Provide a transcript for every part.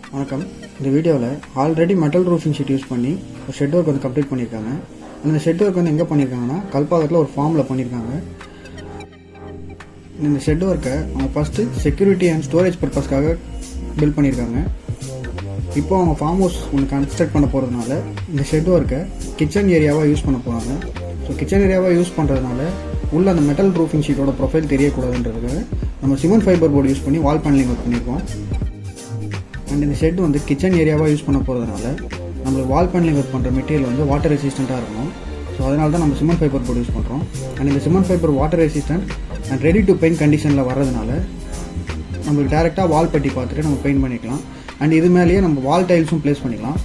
வணக்கம். இந்த வீடியோவில் already metal roofing sheet use பண்ணி ஒரு ஷெட் ஒர்க் வந்து கம்ப்ளீட் பண்ணியிருக்காங்க. அந்த ஷெட் ஒர்க் வந்து எங்கே பண்ணியிருக்காங்கன்னா கல்பாக்கத்தில் ஒரு ஃபார்மில் பண்ணியிருக்காங்க. இந்த ஷெட் ஒர்க்கை அவங்க ஃபஸ்ட்டு செக்யூரிட்டி அண்ட் ஸ்டோரேஜ் பர்பஸ்க்காக பில்ட் பண்ணியிருக்காங்க. இப்போ அவங்க ஃபார்ம் ஹவுஸ் ஒன்று கன்ஸ்ட்ரக்ட் பண்ண போகிறதுனால இந்த ஷெட் ஒர்க்கை கிச்சன் ஏரியாவாக யூஸ் பண்ண போகிறாங்க. ஸோ கிச்சன் ஏரியாவாக யூஸ் பண்ணுறதுனால உள்ள அந்த மெட்டல் ரூஃபிங் ஷீட்டோட ப்ரொஃபைல் தெரியக்கூடாதுன்றதுக்காக நம்ம சிமெண்ட் ஃபைபர் போர்டு யூஸ் பண்ணி வால் பேனலிங் ஒர்க் பண்ணியிருக்கோம். அண்ட் இந்த ஷெட் வந்து கிச்சன் ஏரியாவாக யூஸ் பண்ண போகிறதுனால நம்மளுக்கு வால் பேனலிங் ஒர்க் பண்ணுற மெட்டீரியல் வந்து வாட்டர் ரெசிஸ்டண்ட்டாக இருக்கணும். ஸோ அதனால தான் நம்ம சிமெண்ட் ஃபைபர் போர்டு யூஸ் பண்ணுறோம். அண்ட் இந்த cement fibre water resistant and ready to paint கண்டிஷனில் வர்றதுனால நம்மளுக்கு டேரெக்டாக வால் பட்டி பார்த்துட்டு நம்ம பெயிண்ட் பண்ணிக்கலாம். அண்ட் இது மேலேயே நம்ம வால் டைல்ஸும் ப்ளேஸ் பண்ணிக்கலாம்.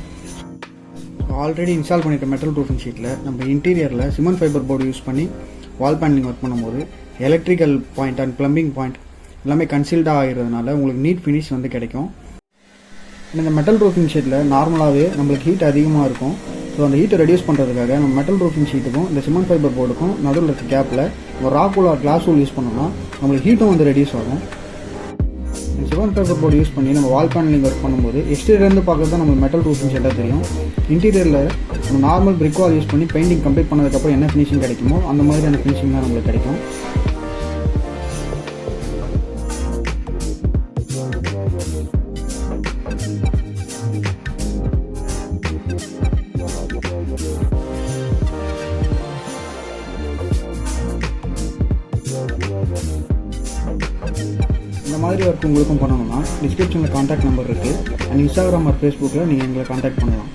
ஆல்ரெடி இன்ஸ்டால் பண்ணியிருக்க மெட்டல் ரூஃபிங் ஷீட்டில் நம்ம இன்டீரியரில் சிமெண்ட் ஃபைபர் போர்டு யூஸ் பண்ணி வால் பேனலிங் ஒர்க் பண்ணும்போது electrical point and plumbing point எல்லாமே கன்சீல்டாக ஆகிறதுனால உங்களுக்கு நீட் ஃபினிஷ் வந்து கிடைக்கும். இந்த மெட்டல் ரூஃபிங் ஷீட்டில் நார்மலாகவே நம்மளுக்கு ஹீட் அதிகமாக இருக்கும். ஸோ அந்த ஹீட்டை ரெடியூஸ் பண்ணுறதுக்காக நம்ம மெட்டல் ரூஃபிங் ஷீட்டுக்கும் இந்த சிமெண்ட் ஃபைபர் போர்டுக்கும் நடுவில் இருக்க கேப்பில் ஒரு ராக் உள்ள கிளாஸ் ஊல் யூஸ் பண்ணோம்னா நம்மளுக்கு ஹீட்டும் வந்து ரெடியூஸ் ஆகும். இந்த சிமெண்ட் ஃபைபர் போர்டு யூஸ் பண்ணி நம்ம வால் பேனலிங் ஒர்க் பண்ணும்போது எக்ஸ்டீரியர்லேருந்து பார்க்குறது தான் நம்மளுக்கு மெட்டல் ரூஃபிங் ஷீட்டாக தெரியும். இன்டீரியரில் நம்ம நார்மல் பிரிக் வால் யூஸ் பண்ணி பெயிண்டிங் கம்ப்ளீட் பண்ணதுக்கப்புறம் என்ன ஃபினிஷிங் கிடைக்குமோ அந்த மாதிரியான ஃபினிஷிங் தான் நம்மளுக்கு கிடைக்கும். இந்த மாதிரி ஒர்க் உங்களுக்கும் பண்ணணும்னா டிஸ்கிரிப்ஷனில் கான்டாக்ட் நம்பர் இருக்குது. அண்ட் இன்ஸ்டாகிராம் ஆர் ஃபேஸ்புக்கில் நீங்கள் எங்களை கான்டாக்ட் பண்ணலாம்.